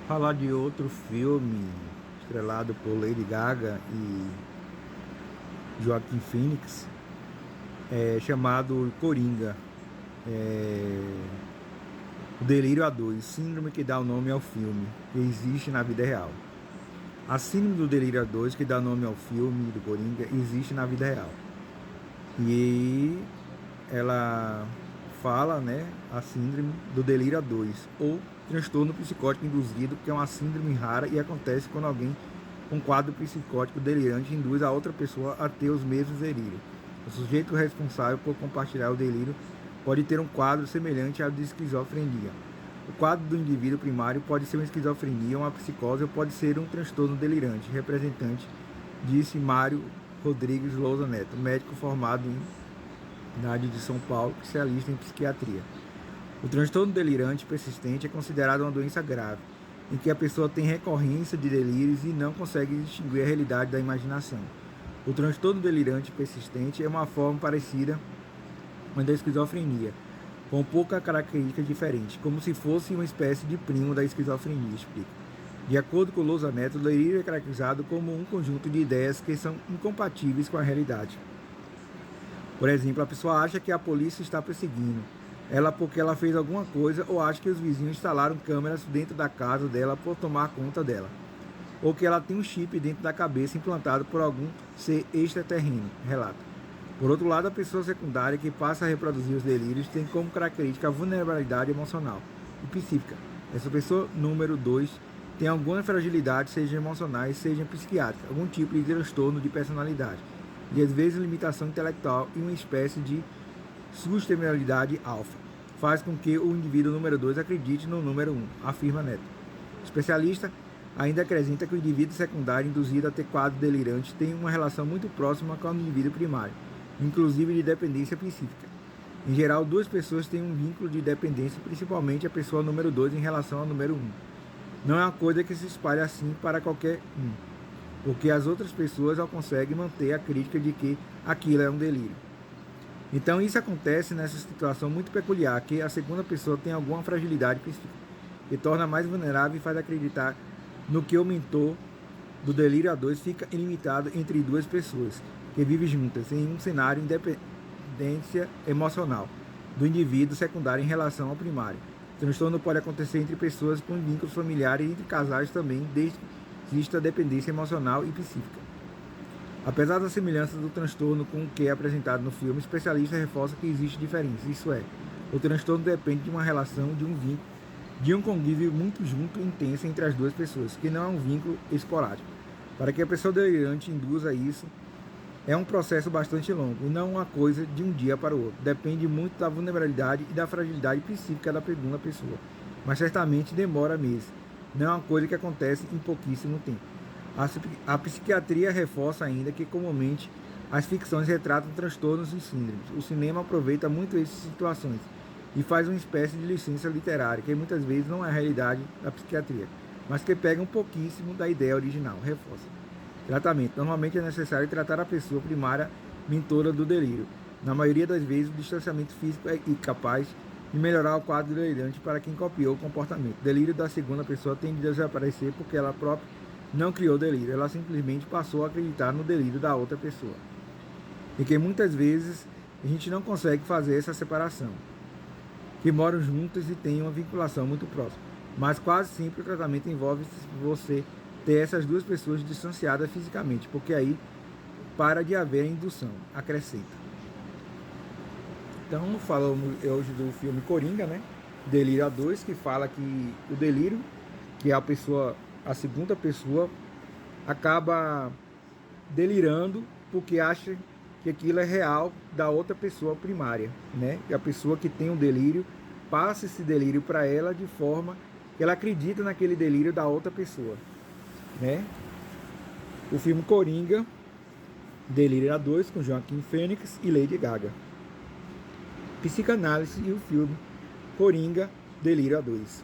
Falar de outro filme estrelado por Lady Gaga e Joaquin Phoenix, chamado Coringa, o Delírio A2, síndrome que dá o nome ao filme, que existe na vida real. A síndrome do Delírio A2, que dá nome ao filme do Coringa, existe na vida real. E ela fala, né, a síndrome do delírio A2, ou transtorno psicótico induzido, que é uma síndrome rara e acontece quando alguém com quadro psicótico delirante induz a outra pessoa a ter os mesmos delírios. O sujeito responsável por compartilhar o delírio pode ter um quadro semelhante ao de esquizofrenia. O quadro do indivíduo primário pode ser uma esquizofrenia, uma psicose ou pode ser um transtorno delirante, representante, disse Mário Rodrigues Lousa Neto, médico formado em Universidade de São Paulo, especialista em psiquiatria. O transtorno delirante persistente é considerado uma doença grave, em que a pessoa tem recorrência de delírios e não consegue distinguir a realidade da imaginação. O transtorno delirante persistente é uma forma parecida com a da esquizofrenia, com pouca característica diferente, como se fosse uma espécie de primo da esquizofrenia, explica. De acordo com Lousa Neto, o delírio é caracterizado como um conjunto de ideias que são incompatíveis com a realidade. Por exemplo, a pessoa acha que a polícia está perseguindo ela porque ela fez alguma coisa, ou acha que os vizinhos instalaram câmeras dentro da casa dela por tomar conta dela, ou que ela tem um chip dentro da cabeça implantado por algum ser extraterreno, relata. Por outro lado, a pessoa secundária que passa a reproduzir os delírios tem como característica a vulnerabilidade emocional e psíquica. Essa pessoa número 2 tem alguma fragilidade, seja emocionais, seja psiquiátrica, algum tipo de transtorno de personalidade, e às vezes limitação intelectual e uma espécie de sustentabilidade alfa. Faz com que o indivíduo número 2 acredite no número 1, afirma Neto. O especialista ainda acrescenta que o indivíduo secundário induzido a ter quadro delirante tem uma relação muito próxima com o indivíduo primário, inclusive de dependência psíquica. Em geral, duas pessoas têm um vínculo de dependência, principalmente a pessoa número 2 em relação ao número 1. Não é uma coisa que se espalha assim para qualquer um, porque as outras pessoas não conseguem manter a crítica de que aquilo é um delírio. Então isso acontece nessa situação muito peculiar, que a segunda pessoa tem alguma fragilidade psíquica, que torna mais vulnerável e faz acreditar no que o mentor do delírio A2 fica ilimitado entre duas pessoas, que vivem juntas em um cenário de independência emocional do indivíduo secundário em relação ao primário. O transtorno pode acontecer entre pessoas com vínculos familiares e entre casais também, desde que exista dependência emocional e psíquica. Apesar da semelhança do transtorno com o que é apresentado no filme, o especialista reforça que existe diferença, isso é, o transtorno depende de uma relação, de um vínculo, de um convívio muito junto e intenso entre as duas pessoas, que não é um vínculo esporádico. Para que a pessoa delirante induza isso, é um processo bastante longo, e não uma coisa de um dia para o outro. Depende muito da vulnerabilidade e da fragilidade psíquica da segunda pessoa, mas certamente demora meses. Não é uma coisa que acontece em pouquíssimo tempo. A psiquiatria reforça ainda que, comumente, as ficções retratam transtornos e síndromes. O cinema aproveita muito essas situações e faz uma espécie de licença literária, que muitas vezes não é a realidade da psiquiatria, mas que pega um pouquíssimo da ideia original. Reforça. Tratamento. Normalmente é necessário tratar a pessoa primária mentora do delírio. Na maioria das vezes, o distanciamento físico é capaz de melhorar o quadro delirante para quem copiou o comportamento. O delírio da segunda pessoa tende a desaparecer porque ela própria não criou delírio, ela simplesmente passou a acreditar no delírio da outra pessoa. E que muitas vezes a gente não consegue fazer essa separação, que moram juntas e têm uma vinculação muito próxima. Mas quase sempre o tratamento envolve você ter essas duas pessoas distanciadas fisicamente, porque aí para de haver indução, acrescenta. Então falamos hoje do filme Coringa, né? Delírio A2, que fala que o delírio, que é a segunda pessoa, acaba delirando porque acha que aquilo é real da outra pessoa primária, né? E a pessoa que tem um delírio passa esse delírio para ela de forma que ela acredita naquele delírio da outra pessoa, né? O filme Coringa, Delírio A2, com Joaquin Phoenix e Lady Gaga. Psicanálise e o filme Coringa, Delírio A2.